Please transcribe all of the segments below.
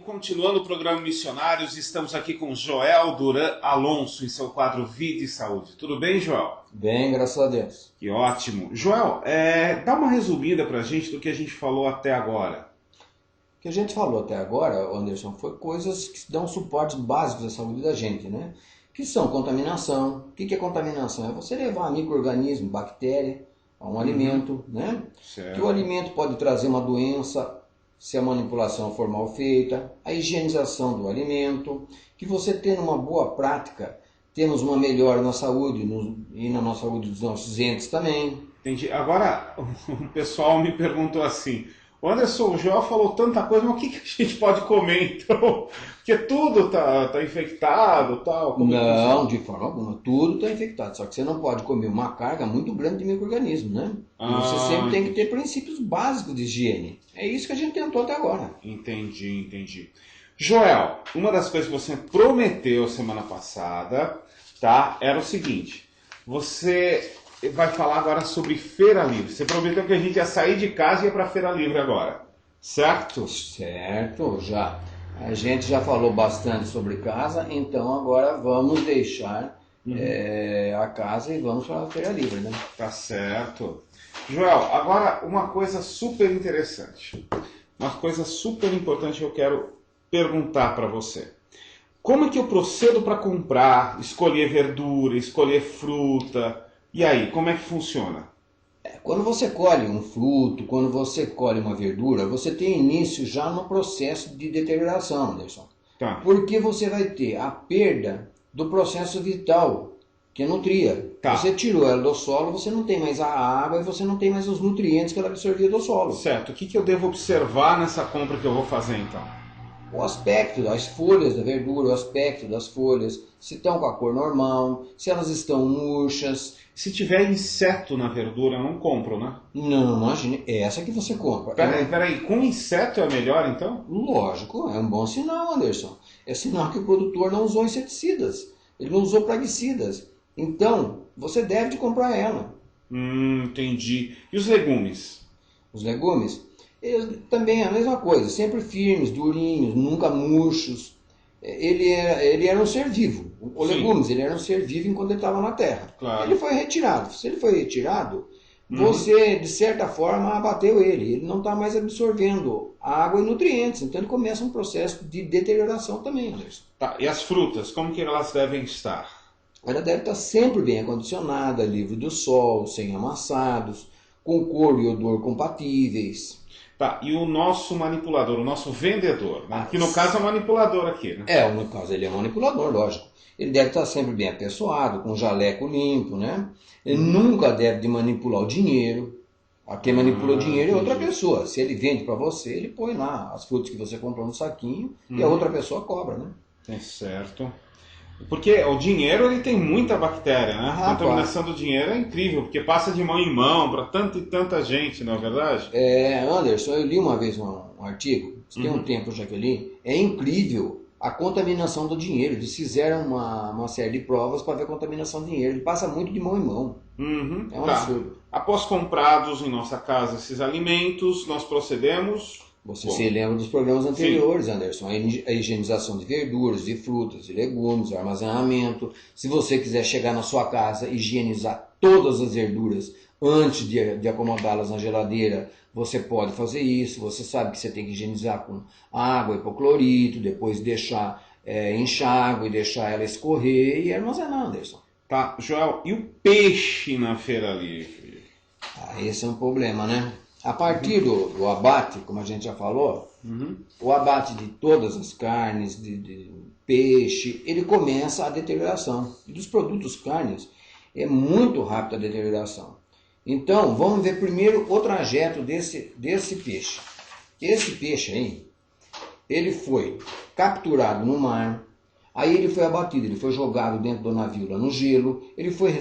Continuando o programa Missionários, estamos aqui com Joel Duran Alonso em seu quadro Vida e Saúde. Tudo bem, Joel? Bem, graças a Deus. Que ótimo. Joel, dá uma resumida pra gente do que a gente falou até agora. O que a gente falou até agora, Anderson, foi coisas que dão suportes básicos à saúde da gente, né? Que são contaminação. O que é contaminação? É você levar micro-organismo, bactéria, a um alimento, né? Certo. Que o alimento pode trazer uma doença se a manipulação for mal feita, a higienização do alimento, que você tendo uma boa prática, temos uma melhora na saúde e na nossa saúde dos nossos entes também. Entendi. Agora, o pessoal me perguntou assim, o Anderson, o Joel falou tanta coisa, mas o que a gente pode comer então? Porque tudo tá infectado, tal. Não, de forma alguma. Tudo está infectado. Só que você não pode comer uma carga muito grande de micro-organismos, né? E você sempre tem que ter princípios básicos de higiene. É isso que a gente tentou até agora. Entendi. Joel, uma das coisas que você prometeu semana passada, tá? Era o seguinte. Você vai falar agora sobre Feira Livre. Você prometeu que a gente ia sair de casa e ia para Feira Livre agora. Certo? Certo, já. A gente já falou bastante sobre casa, então agora vamos deixar a casa e vamos para a Feira Livre, né? Tá certo. Joel, agora uma coisa super interessante. Uma coisa super importante que eu quero perguntar para você. Como é que eu procedo para comprar, escolher verdura, escolher fruta? E aí, como é que funciona? Quando você colhe um fruto, quando você colhe uma verdura, você tem início já no processo de deterioração, Anderson. Tá. Porque você vai ter a perda do processo vital que nutria. Tá. Você tirou ela do solo, você não tem mais a água e você não tem mais os nutrientes que ela absorvia do solo. Certo. O que eu devo observar nessa compra que eu vou fazer então? O aspecto das folhas da verdura, o aspecto das folhas, se estão com a cor normal, se elas estão murchas. Se tiver inseto na verdura, eu não compro, né? Não, imagine, é essa que você compra. Peraí, com inseto é melhor então? Lógico, é um bom sinal, Anderson. É sinal que o produtor não usou inseticidas, ele não usou praguicidas. Então, você deve de comprar ela. Entendi. E os legumes? Os legumes, eles também é a mesma coisa, sempre firmes, durinhos, nunca murchos. Ele era um ser vivo. O Sim. legumes, ele era um ser vivo enquanto ele estava na terra. Claro. Ele foi retirado. Se ele foi retirado, você, de certa forma, abateu ele. Ele não está mais absorvendo água e nutrientes. Então ele começa um processo de deterioração também, Anderson. Tá. E as frutas, como que elas devem estar? Ela deve estar sempre bem acondicionada, livre do sol, sem amassados, com cor e odor compatíveis. Tá, e o nosso manipulador, o nosso vendedor, né? Que no caso é o manipulador aqui, né? No caso ele é um manipulador, lógico. Ele deve estar sempre bem apessoado, com jaleco limpo, né? Ele nunca deve de manipular o dinheiro. Quem manipula o dinheiro é outra pessoa. Se ele vende para você, ele põe lá as frutas que você comprou no saquinho e a outra pessoa cobra, né? É certo. Porque o dinheiro ele tem muita bactéria, né? A contaminação do dinheiro é incrível, porque passa de mão em mão para tanta e tanta gente, não é verdade? Anderson, eu li uma vez um artigo, tem um tempo já que eu li, é incrível a contaminação do dinheiro. Eles fizeram uma série de provas para ver a contaminação do dinheiro. Ele passa muito de mão em mão. É um absurdo. Após comprados em nossa casa esses alimentos, nós procedemos... Você se lembra dos programas anteriores, Anderson, a higienização de verduras, de frutas, de legumes, o armazenamento. Se você quiser chegar na sua casa e higienizar todas as verduras antes de acomodá-las na geladeira, você pode fazer isso. Você sabe que você tem que higienizar com água, hipoclorito, depois deixar enxágue, deixar ela escorrer e armazenar, Anderson. Tá, Joel, e o peixe na Feira Livre? Esse é um problema, né? A partir do abate, como a gente já falou, o abate de todas as carnes, de peixe, ele começa a deterioração. E dos produtos carnes, é muito rápida a deterioração. Então, vamos ver primeiro o trajeto desse peixe. Esse peixe aí, ele foi capturado no mar, aí ele foi abatido, ele foi jogado dentro do navio lá no gelo, ele foi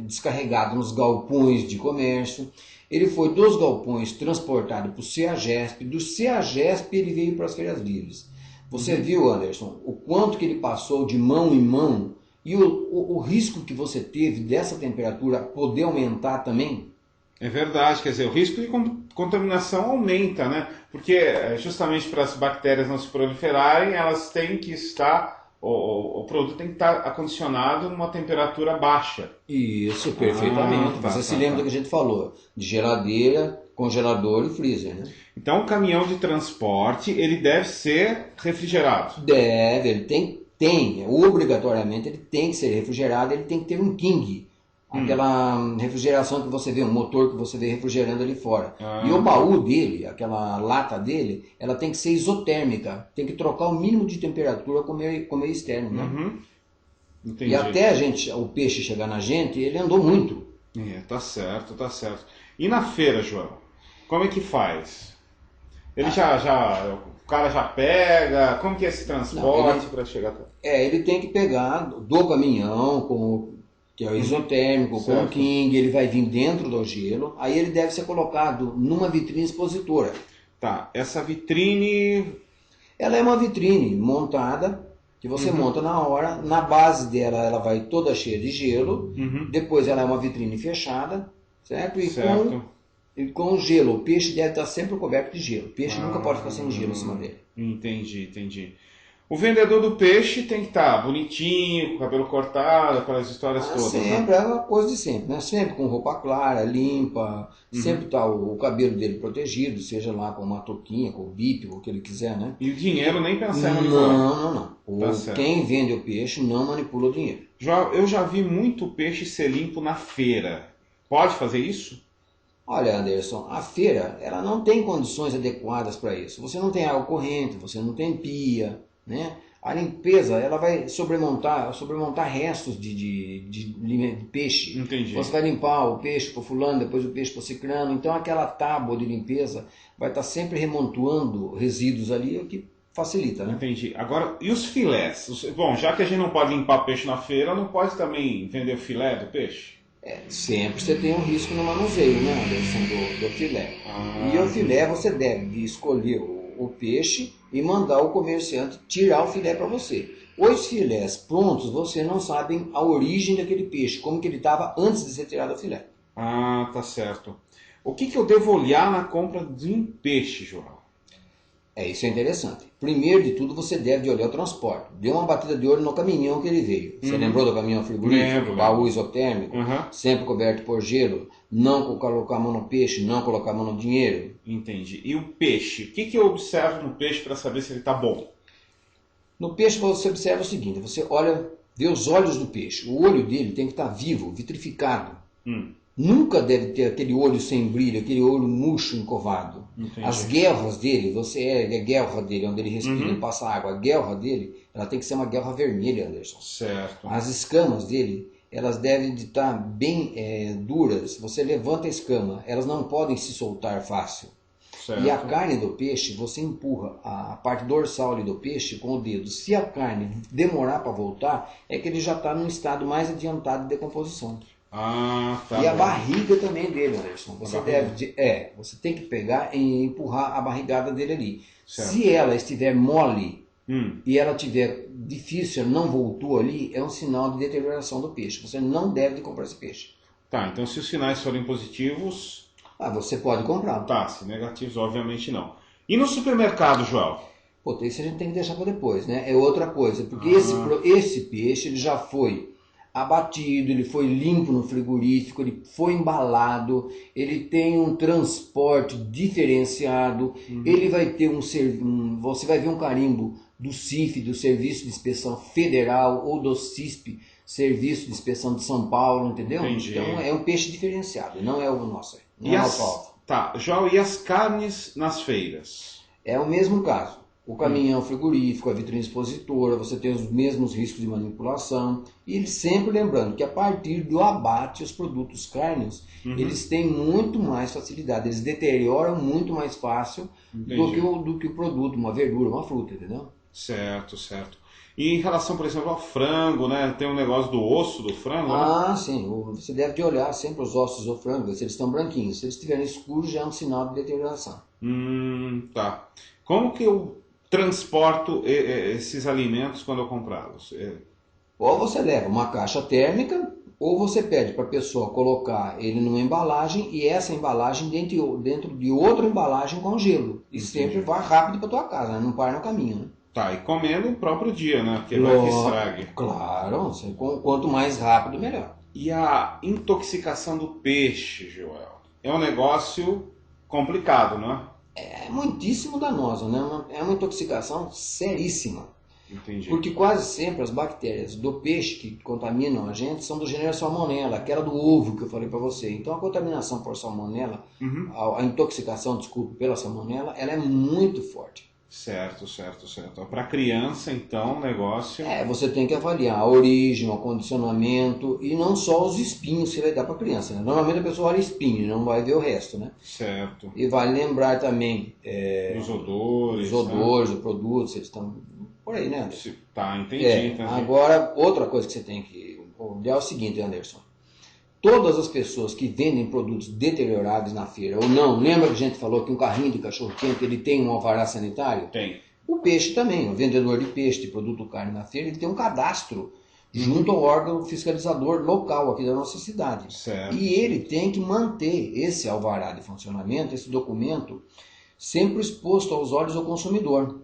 descarregado nos galpões de comércio, ele foi dos galpões transportado para o CEAGESP, do CEAGESP ele veio para as feiras livres. Você viu, Anderson, o quanto que ele passou de mão em mão e o risco que você teve dessa temperatura poder aumentar também? É verdade, quer dizer, o risco de contaminação aumenta, né? Porque justamente para as bactérias não se proliferarem, elas têm que estar, o produto tem que estar acondicionado numa temperatura baixa. Isso, perfeitamente. Tá, Você tá, se lembra do que a gente falou, de geladeira, congelador e freezer, né? Então o caminhão de transporte, ele deve ser refrigerado. Deve, ele tem, obrigatoriamente ele tem que ser refrigerado, ele tem que ter um King. Aquela refrigeração que você vê, um motor que você vê refrigerando ali fora. E o baú dele, aquela lata dele, ela tem que ser isotérmica. Tem que trocar o mínimo de temperatura com o meio externo, né? Entendi. E até o peixe chegar na gente, ele andou muito. Tá certo, tá certo. E na feira, João? Como é que faz? Ele o cara já pega? Como que é esse transporte para chegar? Ele tem que pegar do caminhão, que é o isotérmico, com o King, ele vai vir dentro do gelo, aí ele deve ser colocado numa vitrine expositora. Tá, essa vitrine... Ela é uma vitrine montada, que você monta na hora, na base dela ela vai toda cheia de gelo, depois ela é uma vitrine fechada, certo? E com o gelo, o peixe deve estar sempre coberto de gelo, o peixe nunca pode ficar sem gelo em cima dele. Entendi. O vendedor do peixe tem que estar bonitinho, com o cabelo cortado, aquelas histórias todas. Sempre, né? é uma coisa de sempre, né? Sempre com roupa clara, limpa, sempre tá o cabelo dele protegido, seja lá com uma touquinha, com o bip, com o que ele quiser, né? E o dinheiro nem pensar em manipular. Não. Quem vende o peixe não manipula o dinheiro. Eu já vi muito peixe ser limpo na feira. Pode fazer isso? Olha, Anderson, a feira ela não tem condições adequadas para isso. Você não tem água corrente, você não tem pia, né? A limpeza ela vai sobremontar restos de peixe. Entendi. Você vai limpar o peixe para fulano, depois o peixe para ciclano. Então aquela tábua de limpeza vai estar sempre remontuando resíduos ali, o que facilita, né? Entendi. Agora, e os filés? Bom, já que a gente não pode limpar peixe na feira, não pode também vender o filé do peixe? Sempre você tem um risco no manuseio, né, Anderson, do filé. E o filé você deve escolher o peixe e mandar o comerciante tirar o filé para você. Os filés prontos, você não sabe a origem daquele peixe, como que ele estava antes de ser tirado o filé. Tá certo. O que eu devo olhar na compra de um peixe, João? Isso é interessante. Primeiro de tudo, você deve olhar o transporte. Dê uma batida de olho no caminhão que ele veio. Você lembrou do caminhão frigorífico? Lembro. Baú isotérmico, sempre coberto por gelo, não colocar a mão no peixe, não colocar a mão no dinheiro. Entendi. E o peixe? O que eu observo no peixe para saber se ele está bom? No peixe você observa o seguinte, você vê os olhos do peixe. O olho dele tem que estar vivo, vitrificado. Nunca deve ter aquele olho sem brilho, aquele olho murcho, encovado. Entendi. As guelras dele, a guelra dele, onde ele respira e passa água, a guelra dele, ela tem que ser uma guelra vermelha, Anderson. Certo. As escamas dele, elas devem estar bem duras. Você levanta a escama, elas não podem se soltar fácil. Certo. E a carne do peixe, você empurra a parte dorsal ali do peixe com o dedo. Se a carne demorar para voltar, é que ele já está num estado mais adiantado de decomposição. Tá. E a barriga também dele, Anderson. Você tem que pegar e empurrar a barrigada dele ali. Certo. Se ela estiver mole e ela estiver difícil, não voltou ali, é um sinal de deterioração do peixe. Você não deve comprar esse peixe. Tá, então se os sinais forem positivos... você pode comprar. Tá, se negativos, obviamente não. E no supermercado, João? Isso a gente tem que deixar para depois, né? É outra coisa, porque esse peixe ele já foi abatido, ele foi limpo no frigorífico, ele foi embalado, ele tem um transporte diferenciado, ele vai ter você vai ver um carimbo do CIF, do Serviço de Inspeção Federal, ou do CISP, Serviço de Inspeção de São Paulo, entendeu? Entendi. Então é um peixe diferenciado, não é o nosso. Não é o nosso. Tá, João, e as carnes nas feiras? É o mesmo caso. O caminhão frigorífico, a vitrine expositora, você tem os mesmos riscos de manipulação. E sempre lembrando que a partir do abate, os produtos carnes, eles têm muito mais facilidade. Eles deterioram muito mais fácil do que o produto, uma verdura, uma fruta, entendeu? Certo. E em relação, por exemplo, ao frango, né? Tem um negócio do osso do frango, né? Sim. Você deve de olhar sempre os ossos do frango, se eles estão branquinhos. Se eles estiverem escuros, já é um sinal de deterioração. Tá. Como que eu transporto esses alimentos quando eu comprá-los? Ou você leva uma caixa térmica, ou você pede para a pessoa colocar ele numa embalagem e essa embalagem dentro de outra embalagem com gelo. E sempre vai rápido para tua casa, né? Não para no caminho. Né? Tá, e comendo no próprio dia, né? Porque vai que estrague. Claro, quanto mais rápido, melhor. E a intoxicação do peixe, Joel? É um negócio complicado, não é? É muitíssimo danoso, né? É uma intoxicação seríssima. Entendi. Porque quase sempre as bactérias do peixe que contaminam a gente são do gênero Salmonella, aquela do ovo que eu falei para você. Então a contaminação por Salmonella, a intoxicação, desculpe, pela Salmonella, ela é muito forte. Certo. Para criança, então, o negócio... Você tem que avaliar a origem, o condicionamento e não só os espinhos que você vai dar para a criança. Né? Normalmente a pessoa olha espinho, não vai ver o resto, né? Certo. E vale lembrar também... os odores. Os odores, né? Os produtos, eles estão por aí, né, Anderson? Tá, entendi. Agora, outra coisa que você tem que olhar é o seguinte, Anderson. Todas as pessoas que vendem produtos deteriorados na feira, ou não, lembra que a gente falou que um carrinho de cachorro-quente ele tem um alvará sanitário? Tem. O peixe também, o vendedor de peixe, de produto carne na feira, ele tem um cadastro junto ao órgão fiscalizador local aqui da nossa cidade. Certo. E ele tem que manter esse alvará de funcionamento, esse documento, sempre exposto aos olhos do consumidor.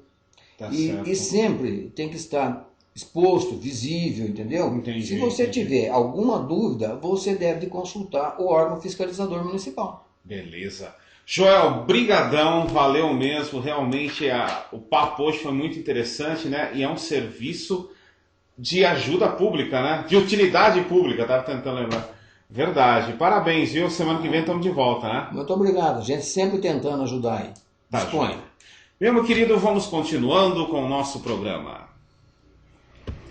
Tá E sempre tem que estar exposto, visível, entendeu? Entendi, Se você tiver alguma dúvida, você deve consultar o órgão fiscalizador municipal. Beleza. Joel, brigadão, valeu mesmo. Realmente o papo hoje foi muito interessante, né? E é um serviço de ajuda pública, né? De utilidade pública, estava tentando lembrar. Verdade. Parabéns, viu? Semana que vem estamos de volta, né? Muito obrigado. A gente sempre tentando ajudar aí. Tá, Disponha. meu querido, vamos continuando com o nosso programa.